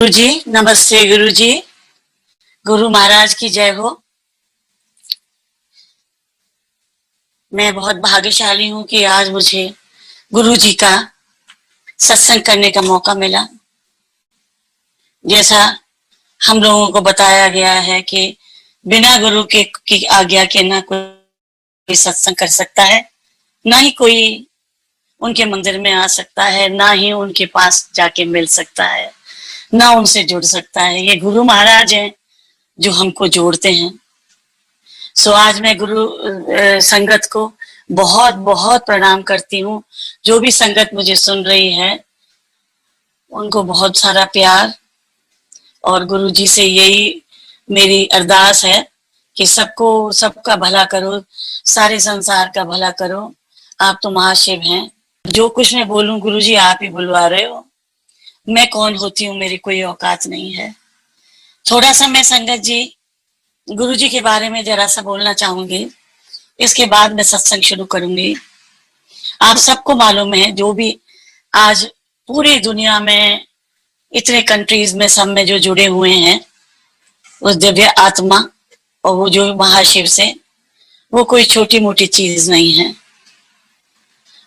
गुरु जी नमस्ते। गुरु जी, गुरु महाराज की जय हो। मैं बहुत भाग्यशाली हूँ कि आज मुझे गुरु जी का सत्संग करने का मौका मिला। जैसा हम लोगों को बताया गया है कि बिना गुरु के की आज्ञा के ना कोई सत्संग कर सकता है, ना ही कोई उनके मंदिर में आ सकता है, ना ही उनके पास जाके मिल सकता है, ना उनसे जुड़ सकता है। ये गुरु महाराज हैं जो हमको जोड़ते हैं। सो आज मैं गुरु संगत को बहुत बहुत प्रणाम करती हूँ। जो भी संगत मुझे सुन रही है उनको बहुत सारा प्यार, और गुरु जी से यही मेरी अरदास है कि सबको सबका भला करो, सारे संसार का भला करो। आप तो महाशिव हैं। जो कुछ मैं बोलूं गुरु जी आप ही बुलवा रहे हो। मैं कौन होती हूँ, मेरी कोई औकात नहीं है। थोड़ा सा मैं संगत जी गुरु जी के बारे में जरा सा बोलना चाहूंगी, इसके बाद मैं सत्संग शुरू करूंगी। आप सबको मालूम है, जो भी आज पूरी दुनिया में इतने कंट्रीज में सब में जो जुड़े हुए हैं उस दिव्य आत्मा और वो जो महाशिव से, वो कोई छोटी मोटी चीज नहीं है।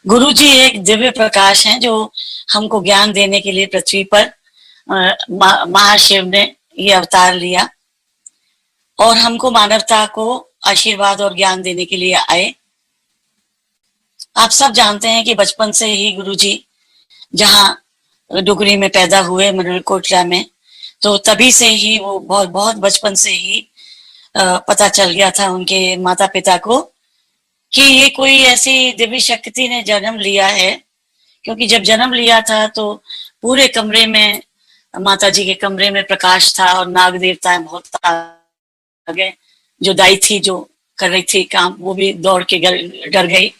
गुरु जी एक दिव्य प्रकाश हैं जो हमको ज्ञान देने के लिए पृथ्वी पर महाशिव ने ये अवतार लिया और हमको मानवता को आशीर्वाद और ज्ञान देने के लिए आए। आप सब जानते हैं कि बचपन से ही गुरुजी जहाँ डुगरी में पैदा हुए, मनुरकोटला में, तो तभी से ही वो बहुत बहुत बचपन से ही पता चल गया था उनके माता पिता को कि ये कोई ऐसी दिव्य शक्ति ने जन्म लिया है। क्योंकि जब जन्म लिया था तो पूरे कमरे में, माता जी के कमरे में प्रकाश था और नाग देवताएं बहुत आ गए। जो दाई थी जो कर रही थी काम, वो भी दौड़ के डर गई।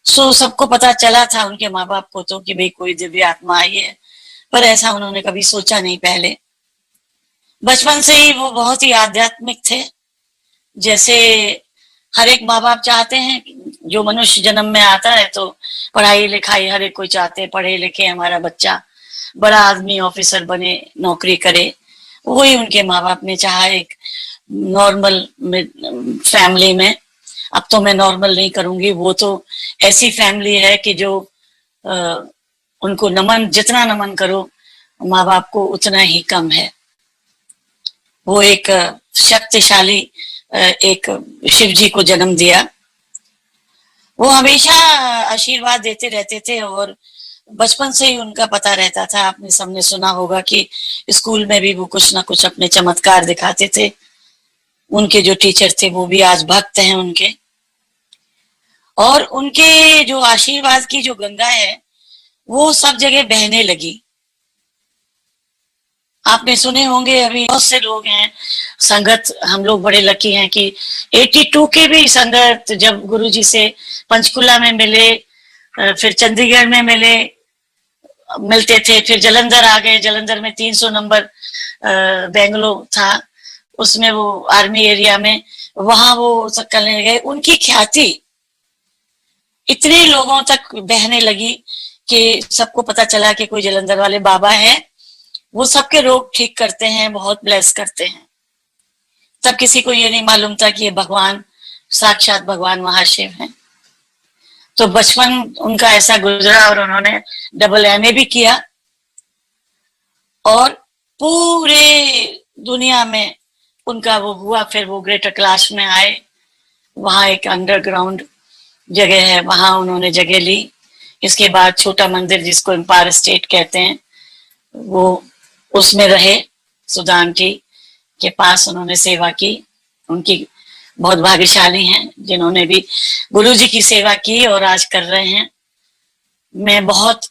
सो सबको पता चला था, उनके माँ बाप को तो, कि भाई कोई दिव्य आत्मा आई है, पर ऐसा उन्होंने कभी सोचा नहीं पहले। बचपन से ही वो बहुत ही आध्यात्मिक थे। जैसे हर एक माँ बाप चाहते हैं, जो मनुष्य जन्म में आता है तो पढ़ाई लिखाई हर एक कोई चाहते हैं, पढ़े लिखे हमारा बच्चा बड़ा आदमी, ऑफिसर बने, नौकरी करे। वही उनके माँ बाप ने चाहा एक नॉर्मल फैमिली में। अब तो मैं नॉर्मल नहीं करूंगी, वो तो ऐसी फैमिली है कि जो उनको नमन, जितना नमन करो माँ बाप को उतना ही कम है। वो एक शक्तिशाली एक शिव जी को जन्म दिया। वो हमेशा आशीर्वाद देते रहते थे और बचपन से ही उनका पता रहता था। आपने सबने सुना होगा कि स्कूल में भी वो कुछ ना कुछ अपने चमत्कार दिखाते थे। उनके जो टीचर थे वो भी आज भक्त हैं उनके, और उनके जो आशीर्वाद की जो गंगा है वो सब जगह बहने लगी। आपने सुने होंगे, अभी बहुत से लोग हैं संगत, हम लोग बड़े लकी हैं कि 82 के भी संगत जब गुरुजी से पंचकुला में मिले, फिर चंडीगढ़ में मिलते थे, फिर जलंधर आ गए। जलंधर में 300 नंबर बेंगलोर था, उसमें वो आर्मी एरिया में, वहां वो सब करने गए। उनकी ख्याति इतने लोगों तक बहने लगी कि सबको पता चला कि कोई जलंधर वाले बाबा है, वो सबके रोग ठीक करते हैं, बहुत ब्लेस करते हैं। तब किसी को ये नहीं मालूम था कि ये भगवान, साक्षात भगवान महाशिव हैं। तो बचपन उनका ऐसा गुजरा और उन्होंने डबल एमए भी किया और पूरे दुनिया में उनका वो हुआ। फिर वो ग्रेटर क्लास में आए, वहां एक अंडरग्राउंड जगह है, वहां उन्होंने जगह ली। इसके बाद छोटा मंदिर जिसको एम्पायर स्टेट कहते हैं, वो उसमें रहे। सुदान जी के पास उन्होंने सेवा की। उनकी बहुत भाग्यशाली हैं जिन्होंने भी गुरु जी की सेवा की और आज कर रहे हैं। मैं बहुत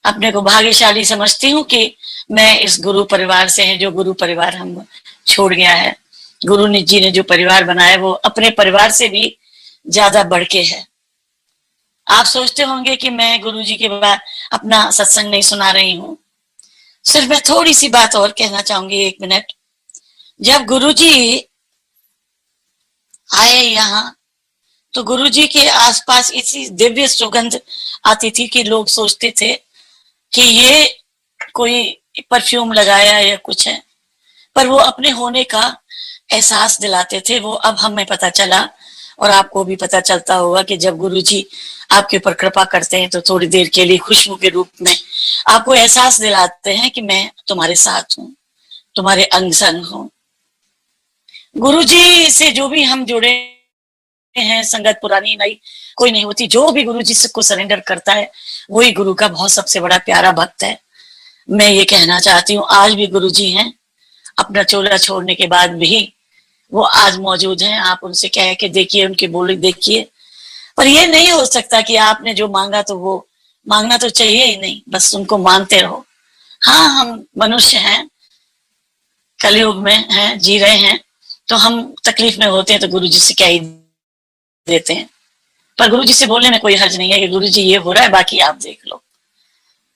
अपने को भाग्यशाली समझती हूँ कि मैं इस गुरु परिवार से है, जो गुरु परिवार हम छोड़ गया है। गुरु जी ने जो परिवार बनाया वो अपने परिवार से भी ज्यादा बढ़ के है। आप सोचते होंगे कि मैं गुरु जी के बाद अपना सत्संग नहीं सुना रही हूँ। सिर्फ मैं थोड़ी सी बात और कहना चाहूंगी, 1 मिनट। जब गुरु जी आए यहाँ तो गुरु जी के आसपास इसी दिव्य सुगंध आती थी कि लोग सोचते थे कि ये कोई परफ्यूम लगाया या कुछ है, पर वो अपने होने का एहसास दिलाते थे। वो अब हमें पता चला और आपको भी पता चलता होगा कि जब गुरुजी आपके ऊपर कृपा करते हैं तो थोड़ी देर के लिए खुशबू के रूप में आपको एहसास दिलाते हैं कि मैं तुम्हारे साथ हूँ, तुम्हारे अंग संग हूँ। गुरुजी से जो भी हम जुड़े हैं, संगत पुरानी नई कोई नहीं होती, जो भी गुरुजी को सरेंडर करता है वही गुरु का बहुत सबसे बड़ा प्यारा भक्त है। मैं ये कहना चाहती हूँ आज भी गुरुजी हैं, अपना चोला छोड़ने के बाद भी वो आज मौजूद हैं। आप उनसे कह के देखिए, उनकी बोली देखिए, पर ये नहीं हो सकता कि आपने जो मांगा तो वो मांगना तो चाहिए ही नहीं, बस उनको मानते रहो। हाँ, हम मनुष्य हैं, कलयुग में हैं, जी रहे हैं, तो हम तकलीफ में होते हैं तो गुरुजी से क्या ही देते हैं, पर गुरुजी से बोलने में कोई हर्ज नहीं है कि गुरुजी ये हो रहा है, बाकी आप देख लो।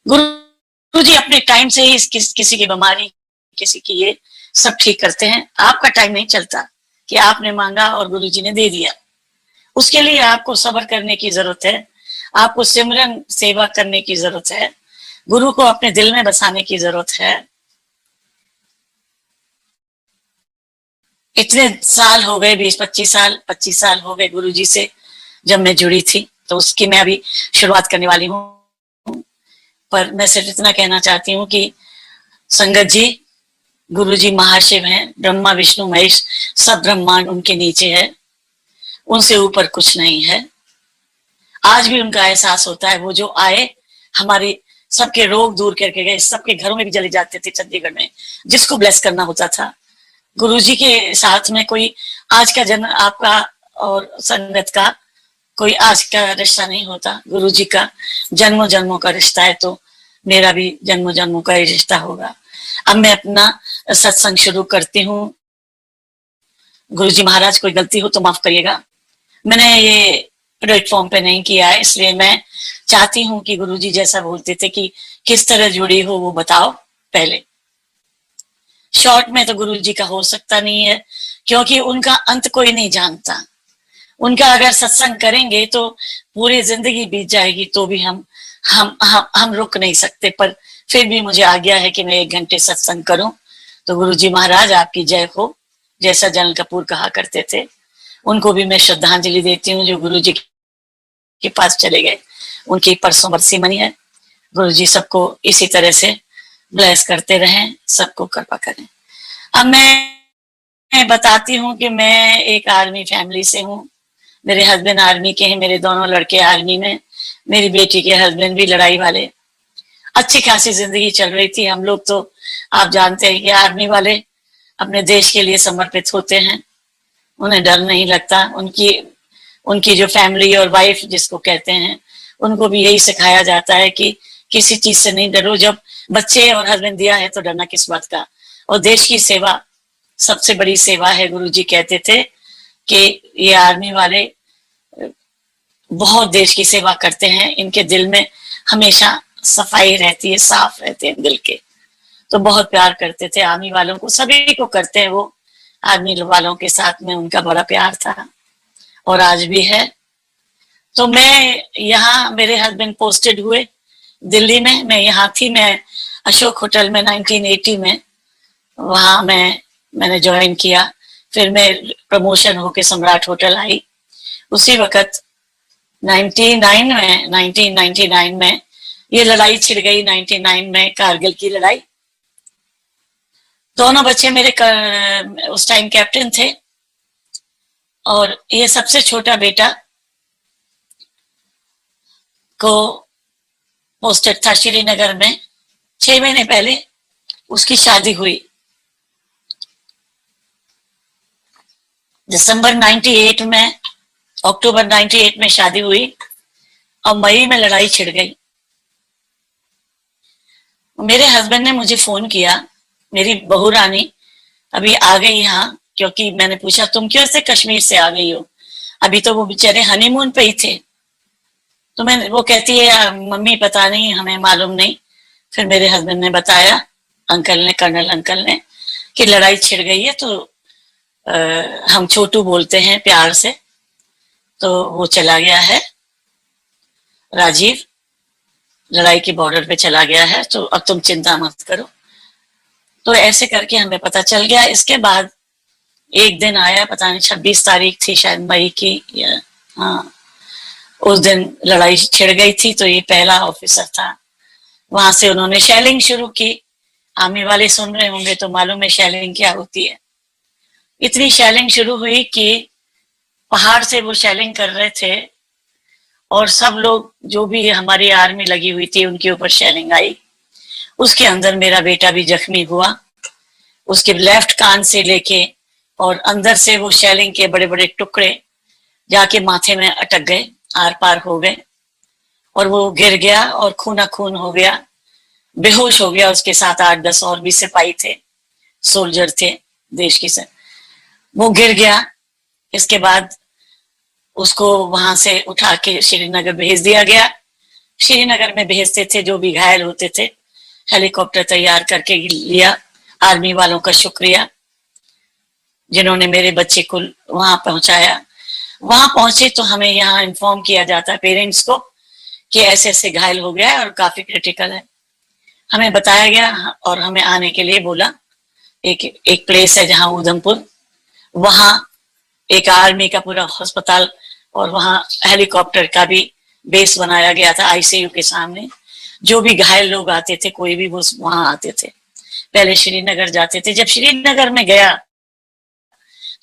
गुरुजी अपने टाइम से ही किसी की बीमारी, किसी की ये सब ठीक करते हैं। आपका टाइम नहीं चलता कि आपने मांगा और गुरुजी ने दे दिया। उसके लिए आपको सब्र करने की जरूरत है, आपको सिमरन सेवा करने की जरूरत है, गुरु को अपने दिल में बसाने की जरूरत है। इतने साल हो गए, 25 साल हो गए गुरुजी से जब मैं जुड़ी थी, तो उसकी मैं अभी शुरुआत करने वाली हूँ। पर मैं सिर्फ इतना कहना चाहती हूँ कि संगत जी, गुरुजी महाशिव हैं, ब्रह्मा विष्णु महेश सब ब्रह्मांड उनके नीचे है, उनसे ऊपर कुछ नहीं है। आज भी उनका एहसास होता है, वो जो आए हमारे सबके रोग दूर करके गए, सबके घरों में भी चले जाते थे चंडीगढ़ में, जिसको ब्लेस करना होता था। गुरुजी के साथ में कोई आज का जन्म आपका और संगत का कोई आज का रिश्ता नहीं होता, गुरुजी का जन्मों जन्मों का रिश्ता है, तो मेरा भी जन्मों जन्मों का ही रिश्ता होगा। अब मैं अपना सत्संग शुरू करती हूँ। गुरुजी महाराज कोई गलती हो तो माफ करिएगा, मैंने ये प्लेटफॉर्म पे नहीं किया है, इसलिए मैं चाहती हूँ कि गुरुजी जैसा बोलते थे कि किस तरह जुड़ी हो वो बताओ पहले। शॉर्ट में तो गुरुजी का हो सकता नहीं है, क्योंकि उनका अंत कोई नहीं जानता। उनका अगर सत्संग करेंगे तो पूरी जिंदगी बीत जाएगी, तो भी हम रुक नहीं सकते, पर फिर भी मुझे आज्ञा है कि मैं 1 घंटे सत्संग करूं। तो गुरुजी महाराज आपकी जय हो, जैसा जनरल कपूर कहा करते थे। उनको भी मैं श्रद्धांजलि देती हूँ जो गुरुजी के पास चले गए। उनकी परसों बरसी मनी है। गुरुजी सबको इसी तरह से ब्लेस करते रहें, सबको कृपा करें। अब मैं बताती हूँ कि मैं एक आर्मी फैमिली से हूँ। मेरे हस्बैंड आर्मी के हैं, मेरे दोनों लड़के आर्मी में, मेरी बेटी के हस्बैंड भी लड़ाई वाले। अच्छी खासी जिंदगी चल रही थी। हम लोग तो आप जानते हैं कि आर्मी वाले अपने देश के लिए समर्पित होते हैं, उन्हें डर नहीं लगता। उनकी जो फैमिली और वाइफ जिसको कहते हैं, उनको भी यही सिखाया जाता है कि किसी चीज से नहीं डरो, जब बच्चे और हस्बैंड दिया है तो डरना किस बात का। और देश की सेवा सबसे बड़ी सेवा है। गुरुजी कहते थे कि ये आर्मी वाले बहुत देश की सेवा करते हैं, इनके दिल में हमेशा सफाई रहती है, साफ रहते हैं दिल के, तो बहुत प्यार करते थे आर्मी वालों को, सभी को करते हैं वो। आर्मी वालों के साथ में उनका बड़ा प्यार था और आज भी है। तो मैं यहाँ, मेरे हस्बैंड पोस्टेड हुए दिल्ली में, मैं यहाँ थी, मैं अशोक होटल में 1980 में वहां मैंने ज्वाइन किया। फिर मैं प्रमोशन होके सम्राट होटल आई। उसी वक्त 1999 में ये लड़ाई छिड़ गई। 99 में कारगिल की लड़ाई। दोनों बच्चे मेरे उस टाइम कैप्टन थे और ये सबसे छोटा बेटा को पोस्टेड था श्रीनगर में। 6 महीने पहले उसकी शादी हुई। दिसंबर 98 में, अक्टूबर 98 में शादी हुई और मई में लड़ाई छिड़ गई। मेरे हस्बैंड ने मुझे फोन किया, मेरी बहू रानी अभी आ गई यहाँ, क्योंकि मैंने पूछा तुम क्यों से कश्मीर से आ गई हो, अभी तो वो बेचारे हनीमून पे ही थे। तो वो कहती है मम्मी पता नहीं, हमें मालूम नहीं। फिर मेरे हस्बैंड ने बताया, अंकल ने, कर्नल अंकल ने, कि लड़ाई छिड़ गई है। तो हम छोटू बोलते हैं प्यार से, तो वो चला गया है, राजीव लड़ाई के बॉर्डर पे चला गया है, तो अब तुम चिंता मत करो, तो ऐसे करके हमें पता चल गया। इसके बाद एक दिन आया, पता नहीं 26 तारीख थी शायद मई की, या हाँ, उस दिन लड़ाई छिड़ गई थी। तो ये पहला ऑफिसर था, वहां से उन्होंने शेलिंग शुरू की। आर्मी वाले सुन रहे होंगे तो मालूम है शेलिंग क्या होती है। इतनी शेलिंग शुरू हुई कि पहाड़ से वो शेलिंग कर रहे थे और सब लोग जो भी हमारी आर्मी लगी हुई थी उनके ऊपर शेलिंग आई। उसके अंदर मेरा बेटा भी जख्मी हुआ, उसके लेफ्ट कान से लेके और अंदर से वो शेलिंग के बड़े बड़े टुकड़े जाके माथे में अटक गए, आर पार हो गए और वो गिर गया और खूना खून हो गया, बेहोश हो गया। उसके साथ 8-10 और भी सिपाही थे, सोल्जर थे देश की से। वो गिर गया। इसके बाद उसको वहां से उठा के श्रीनगर भेज दिया गया। श्रीनगर में भेजते थे जो भी घायल होते थे, हेलीकॉप्टर तैयार करके लिया। आर्मी वालों का शुक्रिया जिन्होंने मेरे बच्चे को वहां पहुंचाया। वहां पहुंचे तो हमें यहाँ इन्फॉर्म किया जाता है पेरेंट्स को कि ऐसे ऐसे घायल हो गया है और काफी क्रिटिकल है। हमें बताया गया और हमें आने के लिए बोला। एक प्लेस है जहाँ उधमपुर, वहां एक आर्मी का पूरा अस्पताल और वहां हेलीकॉप्टर का भी बेस बनाया गया था आईसीयू के सामने। जो भी घायल लोग आते थे, कोई भी, वो वहां आते थे। पहले श्रीनगर जाते थे। जब श्रीनगर में गया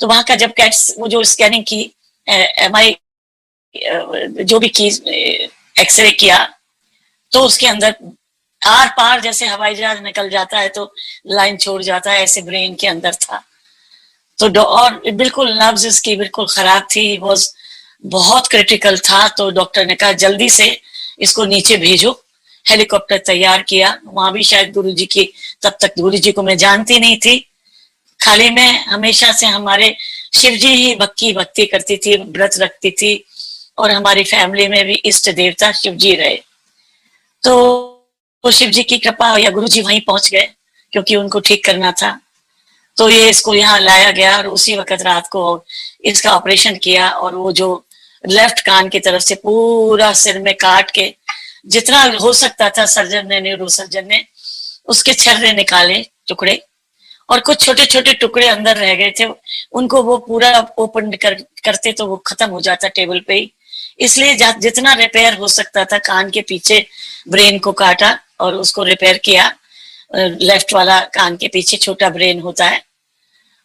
तो वहां का जब कैट्स वो जो स्कैनिंग की, एमआई जो भी की, एक्सरे किया, तो उसके अंदर आर पार जैसे हवाई जहाज निकल जाता है तो लाइन छोड़ जाता है, ऐसे ब्रेन के अंदर था। तो और बिल्कुल नब्ज इसकी बिल्कुल खराब थी, बहुत क्रिटिकल था। तो डॉक्टर ने कहा जल्दी से इसको नीचे भेजो। हेलीकॉप्टर तैयार किया। वहां भी शायद गुरुजी की, तब तक गुरुजी को मैं जानती नहीं थी। खाली मैं हमेशा से हमारे शिव जी ही भक्ति करती थी, व्रत रखती थी और हमारी फैमिली में भी इष्ट देवता शिव जी रहे। तो शिव जी की कृपा या गुरु जी वहीं पहुंच गए क्योंकि उनको ठीक करना था। तो ये इसको यहाँ लाया गया और उसी वक्त रात को इसका ऑपरेशन किया। और वो जो लेफ्ट कान की तरफ से पूरा सिर में काट के जितना हो सकता था सर्जन ने, न्यूरो सर्जन ने, उसके छर्रे निकाले टुकड़े, और कुछ छोटे छोटे टुकड़े अंदर रह गए थे। उनको वो पूरा ओपन करते तो वो खत्म हो जाता टेबल पे ही। इसलिए जितना रिपेयर हो सकता था कान के पीछे ब्रेन को काटा और उसको रिपेयर किया। लेफ्ट वाला कान के पीछे छोटा ब्रेन होता है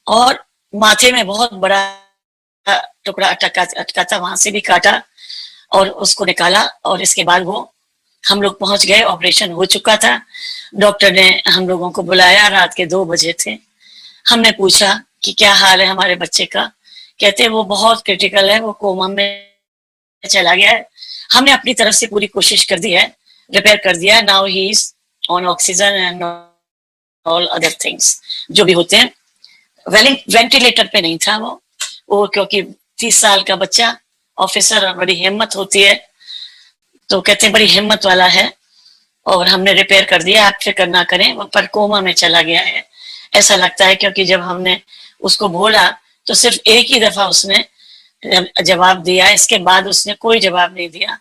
और माथे में बहुत बड़ा टुकड़ा अटका था, वहां से भी काटा और उसको निकाला। और इसके बाद वो हम लोग पहुंच गए, ऑपरेशन हो चुका था। डॉक्टर ने हम लोगों को बुलाया, रात के 2 बजे थे। हमने पूछा कि क्या हाल है हमारे बच्चे का। कहते वो बहुत क्रिटिकल है, वो कोमा में चला गया है। हमने अपनी तरफ से पूरी कोशिश कर दी है, रिपेयर कर दिया। Now he is on oxygen and all other things जो भी होते हैं। वेंटिलेटर पे नहीं था वो क्योंकि 30 साल का बच्चा, ऑफिसर, और बड़ी हिम्मत होती है। तो कहते बड़ी हिम्मत वाला है और हमने रिपेयर कर दिया, आप फिक्र ना करें। वो पर कोमा में चला गया है ऐसा लगता है, क्योंकि जब हमने उसको बोला तो सिर्फ एक ही दफा उसने जवाब दिया, इसके बाद उसने कोई जवाब नहीं दिया।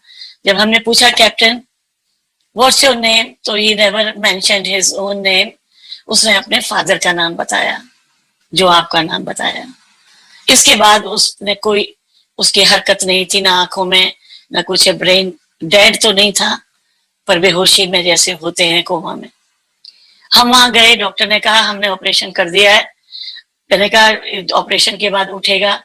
जब हमने पूछा कैप्टन व्हाट्स योर नेम, तो he never mentioned his own name. उसने अपने फादर का नाम बताया, जो आपका नाम बताया। इसके बाद उसने कोई, उसकी हरकत नहीं थी, ना आंखों में ना कुछ। ब्रेन डेड तो नहीं था पर बेहोशी में जैसे होते हैं कोमा में। हम वहां गए, डॉक्टर ने कहा हमने ऑपरेशन कर दिया है। मैंने कहा ऑपरेशन के बाद उठेगा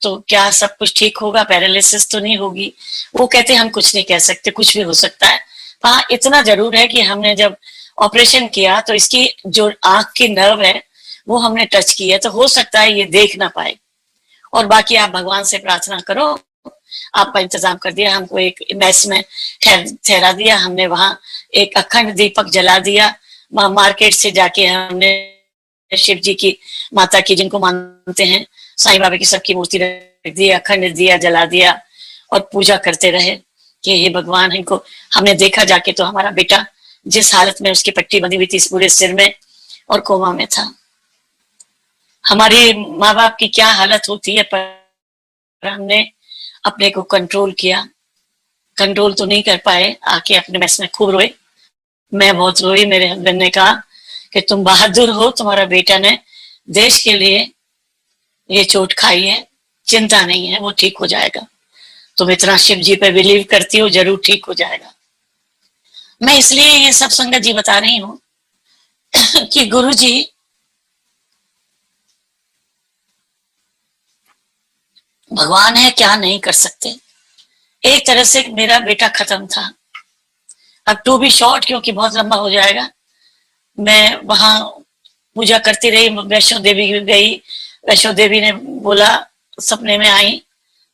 तो क्या सब कुछ ठीक होगा, पैरालिसिस तो नहीं होगी? वो कहते हम कुछ नहीं कह सकते, कुछ भी हो सकता है। हाँ, इतना जरूर है कि हमने जब ऑपरेशन किया तो इसकी जो आंख की नर्व है वो हमने टच की है, तो हो सकता है ये देख ना पाए। और बाकी आप भगवान से प्रार्थना करो। आपका इंतजाम कर दिया, हमको एक मैस में ठहरा दिया। हमने वहां एक अखंड दीपक जला दिया। वहां मार्केट से जाके हमने शिव जी की, माता की, जिनको मानते हैं, साईं बाबा की सबकी मूर्ति रख दी, अखंड दिया जला दिया और पूजा करते रहे कि ये भगवान, इनको हमने देखा जाके तो हमारा बेटा जिस हालत में उसकी पट्टी बंधी हुई थी इस पूरे सिर में और कोमा में था। हमारे माँ बाप की क्या हालत होती है, पर हमने अपने को कंट्रोल किया। कंट्रोल तो नहीं कर पाए, आके अपने मैस में खूब रोए। मैं बहुत रोई। मेरे हस्बैंड ने कहा कि तुम बहादुर हो, तुम्हारा बेटा ने देश के लिए ये चोट खाई है, चिंता नहीं है, वो ठीक हो जाएगा। तुम इतना शिव जी पे बिलीव करती हो, जरूर ठीक हो जाएगा। मैं इसलिए ये सब संगत जी बता रही हूँ कि गुरु जी भगवान है, क्या नहीं कर सकते। एक तरह से मेरा बेटा खत्म था। अब टू बी शॉर्ट, क्योंकि बहुत लंबा हो जाएगा, मैं वहां पूजा करती रही, वैष्णो देवी गई। वैष्णो देवी ने बोला, सपने में आई,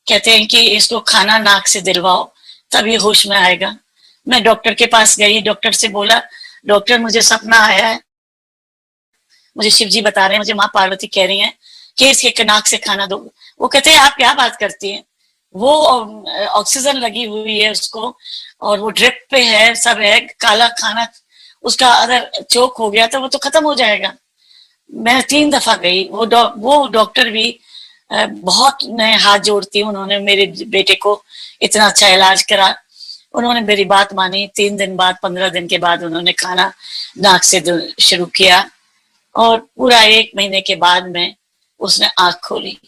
कहते हैं कि इसको खाना नाक से दिलवाओ तभी होश में आएगा। मैं डॉक्टर के पास गई, डॉक्टर से बोला, डॉक्टर मुझे सपना आया है, मुझे शिव जी बता रहे हैं, मुझे माँ पार्वती कह रही हैं कि इसके नाक से खाना दो। वो कहते हैं आप क्या बात करती हैं, वो ऑक्सीजन लगी हुई है उसको, और वो ड्रिप पे है, सब है, काला खाना उसका अगर चोक हो गया तो वो तो खत्म हो जाएगा। मैं 3 दफा गई, वो डॉक्टर भी बहुत मैं हाथ जोड़ती हूँ, उन्होंने मेरे बेटे को इतना अच्छा इलाज करा। उन्होंने मेरी बात मानी। 3 दिन बाद, 15 दिन के बाद उन्होंने खाना नाक से शुरू किया, और पूरा 1 महीने के बाद में उसने आंख खोली।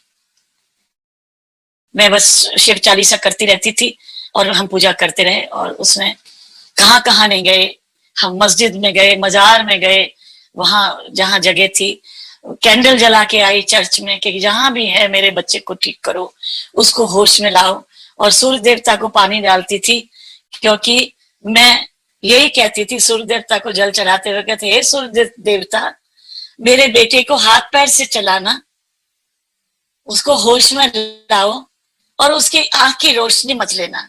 मैं बस शिव चालीसा करती रहती थी और हम पूजा करते रहे, और उसने कहाँ कहाँ नहीं गए, हम मस्जिद में गए, मजार में गए, वहां जहां जगह थी, कैंडल जला के आई चर्च में कि जहां भी है मेरे बच्चे को ठीक करो, उसको होश में लाओ। और सूर्य देवता को पानी डालती थी, क्योंकि मैं यही कहती थी सूर्य देवता को जल चढ़ाते हुए, कहते हे सूर्य देवता, मेरे बेटे को हाथ पैर से चलाना, उसको होश में लाओ, और उसकी आंख की रोशनी मत लेना,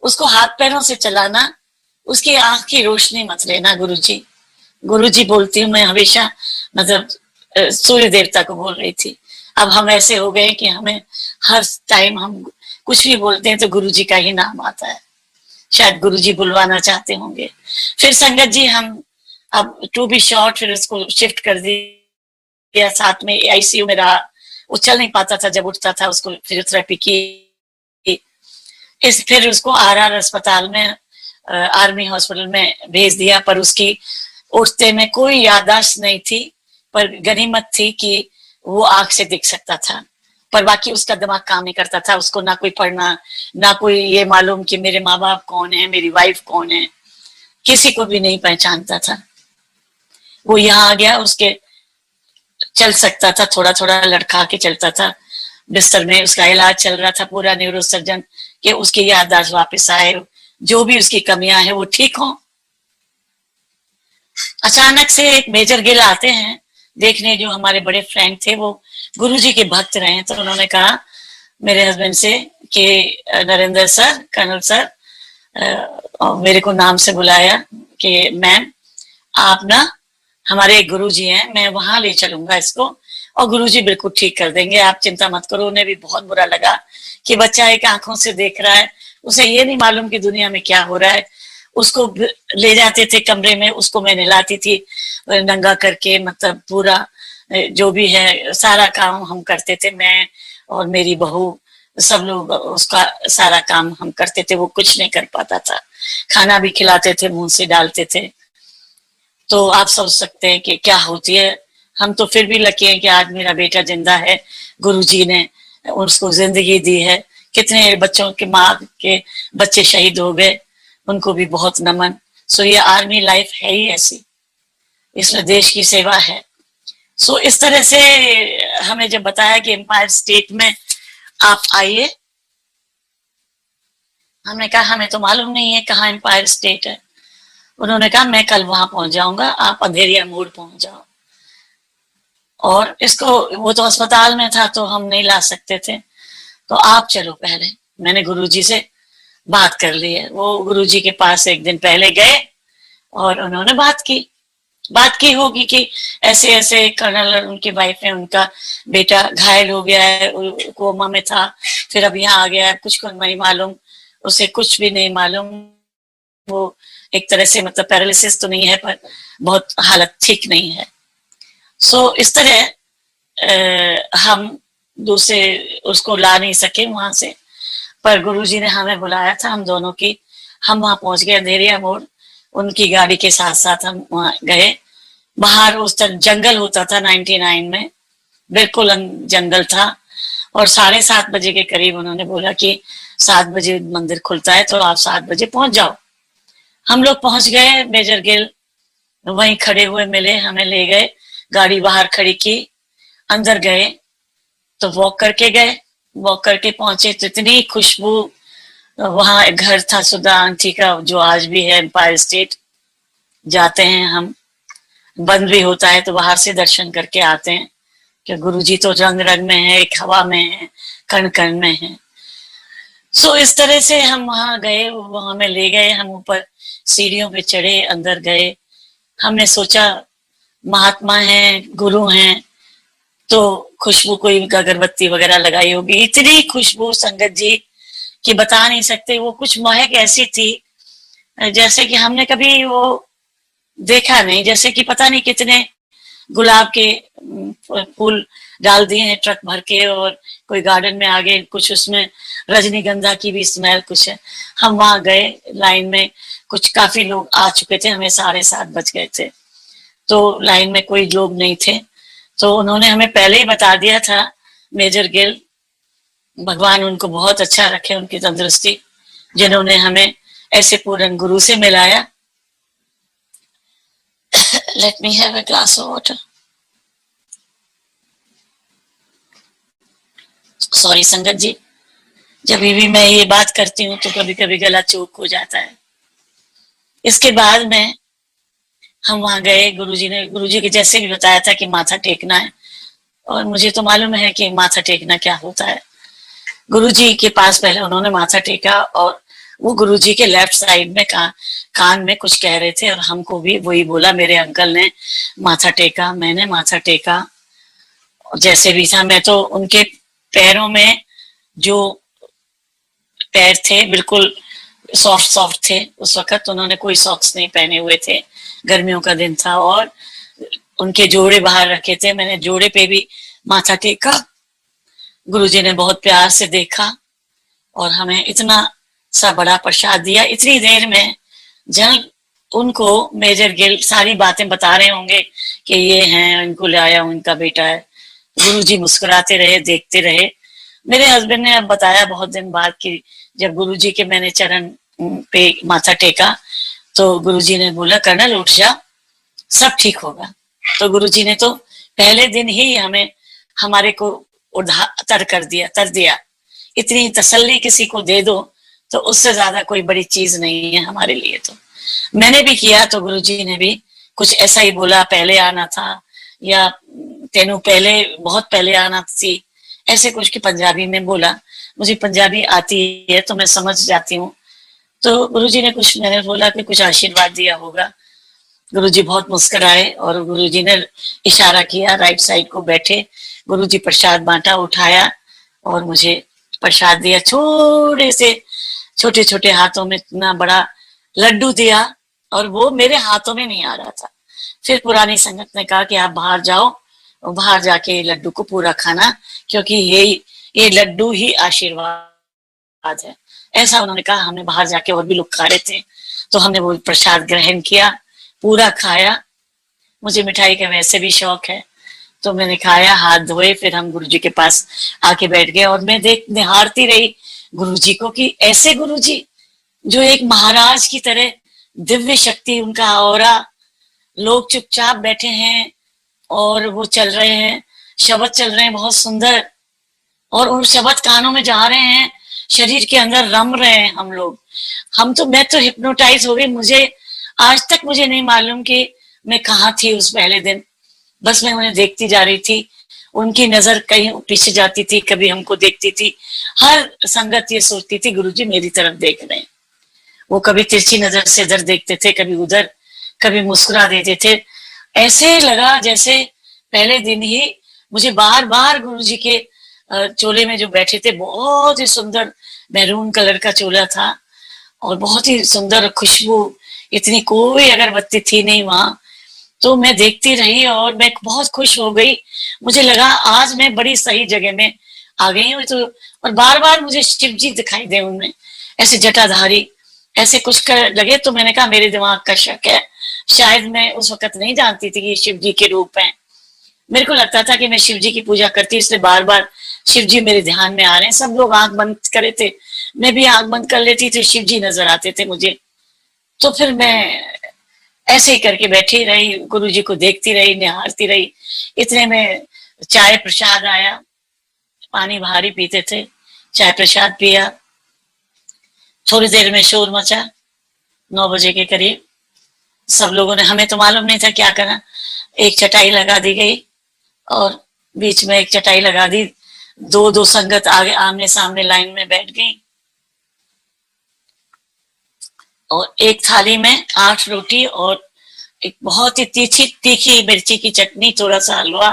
उसको हाथ पैरों से चलाना, उसकी आंख की रोशनी मत लेना। गुरुजी, गुरुजी बोलती हूँ मैं हमेशा, मतलब सूर्य देवता को बोल रही थी। अब हम ऐसे हो गए कि हमें हर टाइम हम कुछ भी बोलते हैं तो गुरुजी का ही नाम आता है। शायद गुरुजी बुलवाना चाहते होंगे। फिर संगत जी हम अब टू बी शॉर्ट, फिर उसको शिफ्ट कर दिया, साथ में आईसीयू में रहा। वो चल नहीं पाता था, जब उठता था उसको फिजियोथेरेपी की। फिर उसको आरआर अस्पताल में, आर्मी हॉस्पिटल में भेज दिया, पर उसकी उठते में कोई याददाश्त नहीं थी, पर गनीमत थी कि वो आंख से दिख सकता था, पर बाकी उसका दिमाग काम नहीं करता था। उसको ना कोई पढ़ना, ना कोई ये मालूम कि मेरे माँ बाप कौन है, मेरी वाइफ कौन है, किसी को भी नहीं पहचानता था। वो यहाँ आ गया, उसके चल सकता था, थोड़ा थोड़ा लड़खा के चलता था बिस्तर में। उसका इलाज चल रहा था, पूरा न्यूरो सर्जन कि उसकी याददाश्त वापस आए, जो भी उसकी कमियां हैं वो ठीक हो। अचानक से एक मेजर गिल आते हैं देखने, जो हमारे बड़े फ्रेंड थे, वो गुरुजी के भक्त रहे। तो उन्होंने कहा मेरे हस्बैंड से कि नरेंद्र सर, कर्नल सर, मेरे को नाम से बुलाया कि मैम आप ना हमारे एक गुरुजी हैं, मैं वहां ले चलूंगा इसको, और गुरुजी बिल्कुल ठीक कर देंगे, आप चिंता मत करो। उन्हें भी बहुत बुरा लगा कि बच्चा एक आंखों से देख रहा है, उसे ये नहीं मालूम कि दुनिया में क्या हो रहा है। उसको ले जाते थे कमरे में, उसको मैं नहलाती थी नंगा करके, मतलब पूरा जो भी है सारा काम हम करते थे, मैं और मेरी बहू, सब लोग उसका सारा काम हम करते थे। वो कुछ नहीं कर पाता था, खाना भी खिलाते थे, मुंह से डालते थे। तो आप सोच सकते हैं कि क्या होती है। हम तो फिर भी लकी हैं कि आज मेरा बेटा जिंदा है, गुरुजी ने उसको जिंदगी दी है। कितने बच्चों के माँ के बच्चे शहीद हो गए, उनको भी बहुत नमन। सो ये आर्मी लाइफ है ही ऐसी, इसमें देश की सेवा है। सो इस तरह से हमें जब बताया कि एम्पायर स्टेट में आप आइए, हमने कहा हमें तो मालूम नहीं है कहाँ एम्पायर स्टेट है। उन्होंने कहा मैं कल वहां पहुंच जाऊंगा, आप अंधेरिया मोड़ पहुंच जाओ। और इसको, वो तो अस्पताल में था तो हम नहीं ला सकते थे, तो आप चलो पहले। मैंने गुरुजी से बात कर ली है। वो गुरुजी के पास एक दिन पहले गए और उन्होंने बात की होगी कि ऐसे ऐसे कर्नल, उनकी वाइफ है, उनका बेटा घायल हो गया है, कोमा में था, फिर अब यहाँ आ गया है, कुछ को नहीं मालूम, उसे कुछ भी नहीं मालूम। वो एक तरह से, मतलब पैरालिसिस तो नहीं है, पर बहुत हालत ठीक नहीं है। सो इस तरह हम दूसरे उसको ला नहीं सके वहां से, पर गुरुजी ने हमें बुलाया था, हम दोनों की। हम वहां पहुंच गए अंधेरिया मोड़, उनकी गाड़ी के साथ साथ हम वहां गए। बाहर उस तरफ जंगल होता था 99 में, बिल्कुल जंगल था। और 7:30 बजे के करीब उन्होंने बोला कि 7 बजे मंदिर खुलता है तो आप 7 बजे पहुंच जाओ। हम लोग पहुंच गए, मेजर गिल वहीं खड़े हुए मिले, हमें ले गए, गाड़ी बाहर खड़ी की, अंदर गए तो वॉक करके गए, वॉक करके पहुंचे तो इतनी खुशबू। वहां एक घर था सुधा आंटी का जो आज भी है एम्पायर स्टेट, जाते हैं हम, बंद भी होता है तो बाहर से दर्शन करके आते हैं कि गुरुजी तो रंग रंग में है, एक हवा में है, कण कण में है। सो इस तरह से हम वहां गए, वो हमें ले गए, हम ऊपर सीढ़ियों पे चढ़े, अंदर गए। हमने सोचा महात्मा हैं, गुरु हैं, तो खुशबू कोई अगरबत्ती वगैरह लगाई होगी। इतनी खुशबू संगत जी कि बता नहीं सकते। वो कुछ महक ऐसी थी जैसे कि हमने कभी वो देखा नहीं, जैसे कि पता नहीं कितने गुलाब के फूल डाल दिए हैं ट्रक भर के, और कोई गार्डन में आगे कुछ उसमें रजनीगंधा की भी स्मेल कुछ है। हम वहां गए, लाइन में कुछ काफी लोग आ चुके थे, हमें 7:30 बज गए थे, तो लाइन में कोई लोग नहीं थे। तो उन्होंने हमें पहले ही बता दिया था, मेजर गिल, भगवान उनको बहुत अच्छा रखे, उनकी तंदुरुस्ती, जिन्होंने हमें ऐसे पूर्ण गुरु से मिलाया। Let me have a glass of water. Sorry संगत जी, जब भी मैं ये बात करती हूँ तो कभी कभी गला चोक हो जाता है। इसके बाद में हम वहां गए, गुरुजी के जैसे भी बताया था कि माथा टेकना है, और मुझे तो मालूम है कि माथा टेकना क्या होता है। गुरुजी के पास पहले उन्होंने माथा टेका, और वो गुरुजी के लेफ्ट साइड में कान में कुछ कह रहे थे, और हमको भी वही बोला। मेरे अंकल ने माथा टेका, मैंने माथा टेका, जैसे भी था। मैं तो उनके पैरों में जो पैर थे बिल्कुल सॉफ्ट सॉफ्ट थे। उस वक्त उन्होंने कोई सॉक्स नहीं पहने हुए थे, गर्मियों का दिन था, और उनके जोड़े बाहर रखे थे। मैंने जोड़े पे भी माथा टेका। गुरुजी ने बहुत प्यार से देखा और हमें इतना सा बड़ा प्रसाद दिया। इतनी देर में जब उनको मेजर गिल सारी बातें बता रहे होंगे कि ये हैं, इनको लाया हूं, इनका बेटा है, गुरुजी मुस्कुराते रहे, देखते रहे। मेरे हस्बैंड ने अब बताया बहुत दिन बाद कि जब गुरुजी के मैंने चरण पे माथा टेका तो गुरुजी ने बोला, कर्नल उठ जा, सब ठीक होगा। तो गुरुजी ने तो पहले दिन ही हमें हमारे को तर कर दिया, तर दिया। इतनी तसल्ली किसी को दे दो तो उससे ज्यादा कोई बड़ी चीज नहीं है हमारे लिए। तो मैंने भी किया तो गुरुजी ने भी कुछ ऐसा ही बोला, पहले आना था, या तेनू पहले, बहुत पहले आना थी, ऐसे कुछ की पंजाबी में बोला। मुझे पंजाबी आती है तो मैं समझ जाती हूँ। तो गुरुजी ने कुछ, मैंने बोला कि कुछ आशीर्वाद दिया होगा। गुरुजी बहुत मुस्कुराए और गुरुजी ने इशारा किया, राइट साइड को बैठे। गुरुजी प्रसाद बांटा, उठाया और मुझे प्रसाद दिया। छोटे से छोटे छोटे हाथों में इतना बड़ा लड्डू दिया, और वो मेरे हाथों में नहीं आ रहा था। फिर पुरानी संगत ने कहा कि आप बाहर जाओ, बाहर जाके लड्डू को पूरा खाना, क्योंकि ये लड्डू ही आशीर्वाद है, ऐसा उन्होंने कहा। हमने बाहर जाके, और भी लोग खा रहे थे, तो हमने वो प्रसाद ग्रहण किया, पूरा खाया। मुझे मिठाई का वैसे भी शौक है, तो मैंने खाया, हाथ धोए, फिर हम गुरुजी के पास आके बैठ गए। और मैं निहारती रही गुरुजी को कि ऐसे गुरुजी जो एक महाराज की तरह, दिव्य शक्ति उनका ऑरा, लोग चुपचाप बैठे हैं और वो चल रहे हैं, शब्द चल रहे हैं बहुत सुंदर, और उन शब्द कानों में जा रहे हैं, शरीर के अंदर रम रहे हैं हम लोग। मैं तो हिप्नोटाइज हो गई। मुझे आज तक मुझे नहीं मालूम कि मैं कहाँ थी उस पहले दिन। बस मैं उन्हें देखती जा रही थी, उनकी नजर कहीं पीछे जाती थी, कभी हमको देखती थी। हर संगत ये सोचती थी गुरुजी मेरी तरफ देख रहे हैं। वो कभी तिरछी नजर से इधर देखते थे, कभी उधर, कभी मुस्कुरा देते थे। ऐसे लगा जैसे पहले दिन ही मुझे बार बार गुरुजी के चोले में जो बैठे थे, बहुत ही सुंदर मैरून कलर का चोला था, और बहुत ही सुंदर खुशबू, इतनी कोई अगरबत्ती थी नहीं वहां। तो मैं देखती रही और मैं बहुत खुश हो गई। मुझे लगा आज मैं बड़ी सही जगह में आ गई हूँ। तो और बार बार मुझे शिव जी दिखाई दे उनमें, ऐसे जटाधारी, ऐसे कुछ कर लगे। तो मैंने कहा मेरे दिमाग का शक है, शायद मैं उस वक्त नहीं जानती थी कि शिव जी के रूप हैं। मेरे को लगता था कि मैं शिव जी की पूजा करती, इसलिए बार बार शिव जी मेरे ध्यान में आ रहे हैं। सब लोग आंख बंद करे थे, मैं भी आंख बंद कर लेती थी, शिव जी नजर आते थे मुझे। तो फिर मैं ऐसे ही करके बैठी रही, गुरु जी को देखती रही, निहारती रही। इतने में चाय प्रसाद आया, पानी भारी पीते थे, चाय प्रसाद पिया। थोड़ी देर में शोर मचा, 9 बजे के करीब। सब लोगों ने, हमें तो मालूम नहीं था क्या करना, एक चटाई लगा दी गई और बीच में एक चटाई लगा दी, दो दो संगत आगे आमने सामने लाइन में बैठ गई और एक थाली में 8 रोटी और एक बहुत ही तीखी तीखी मिर्ची की चटनी, थोड़ा सा हलवा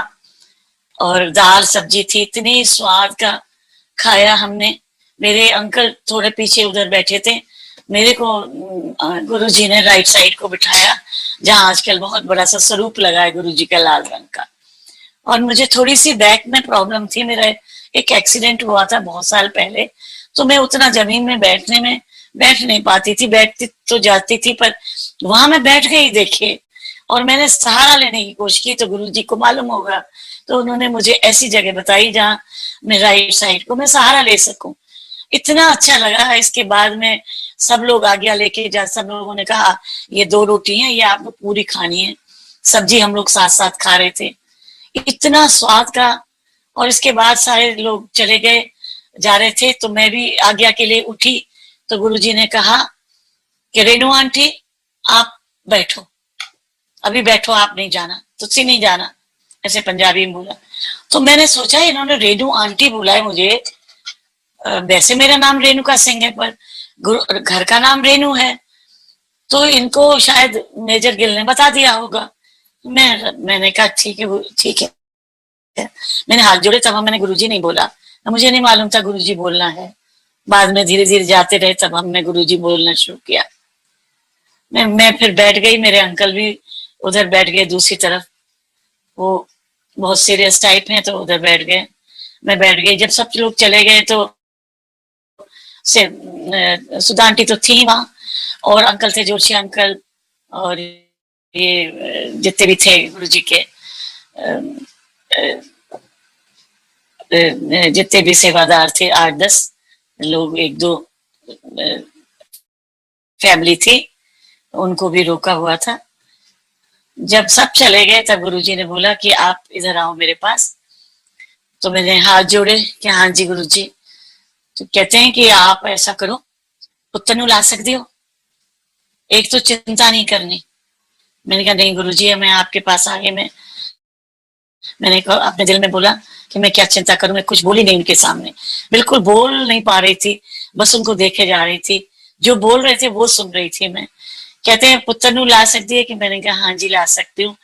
और दाल सब्जी थी। इतनी स्वाद का खाया हमने। मेरे अंकल थोड़े पीछे उधर बैठे थे, मेरे को गुरुजी ने राइट साइड को बिठाया, जहां आजकल बहुत बड़ा सा स्वरूप लगा है गुरुजी का लाल रंग का। और मुझे थोड़ी सी बैक में प्रॉब्लम थी, मेरा एक एक्सीडेंट हुआ था बहुत साल पहले, तो मैं उतना जमीन में बैठने में बैठ नहीं पाती थी। बैठती तो जाती थी, पर वहां मैं बैठ गई देखिए, और मैंने सहारा लेने की कोशिश की तो गुरुजी को मालूम होगा, तो उन्होंने मुझे ऐसी जगह बताई जहां मैं राइट साइड को मैं सहारा ले सकूं। इतना अच्छा लगा। इसके बाद में सब लोग आज्ञा लेके जा, सब लोगों ने कहा ये 2 रोटी है, ये आपको पूरी खानी है। सब्जी हम लोग साथ साथ खा रहे थे, इतना स्वाद का। और इसके बाद सारे लोग चले गए, जा रहे थे, तो मैं भी आज्ञा के लिए उठी, तो गुरुजी ने कहा कि रेणु आंटी आप बैठो, अभी बैठो, आप नहीं जाना, तुझसे नहीं जाना, ऐसे पंजाबी में बोला। तो मैंने सोचा इन्होंने रेणु आंटी बोला है मुझे, वैसे मेरा नाम रेणुका सिंह है, पर घर का नाम रेणु है, तो इनको शायद मेजर गिल ने बता दिया होगा। मैंने कहा ठीक है, ठीक है। मैंने हाथ जोड़े, तब मैंने गुरुजी नहीं बोला, मुझे नहीं मालूम था गुरुजी बोलना है। बाद में धीरे धीरे जाते रहे, तब हमने गुरुजी बोलना शुरू किया। मैं फिर बैठ गई, मेरे अंकल भी उधर बैठ गए दूसरी तरफ, वो बहुत सीरियस टाइप है, तो उधर बैठ गए, मैं बैठ गई। जब सब लोग चले गए तो से सुधा आंटी तो थी वहां, और अंकल थे, जोशी अंकल, और ये जितने भी थे गुरुजी के जितने भी सेवादार थे, 8-10 लोग, 1-2 फैमिली थी, उनको भी रोका हुआ था। जब सब चले गए तब गुरुजी ने बोला कि आप इधर आओ मेरे पास। तो मैंने हाथ जोड़े कि हाँ जी गुरुजी। तो कहते हैं कि आप ऐसा करो, पुत्र नु ला सकते हो, एक तो चिंता नहीं करनी। मैंने कहा नहीं गुरुजी, मैं आपके पास आ गई। मैंने अपने दिल में बोला कि मैं क्या चिंता करूं, मैं कुछ बोली नहीं उनके सामने, बिल्कुल बोल नहीं पा रही थी, बस उनको देखे जा रही थी, जो बोल रहे थे वो सुन रही थी मैं। कहते हैं पुत्र नु ला सकती है कि, मैंने कहा हाँ जी ला सकती हूँ।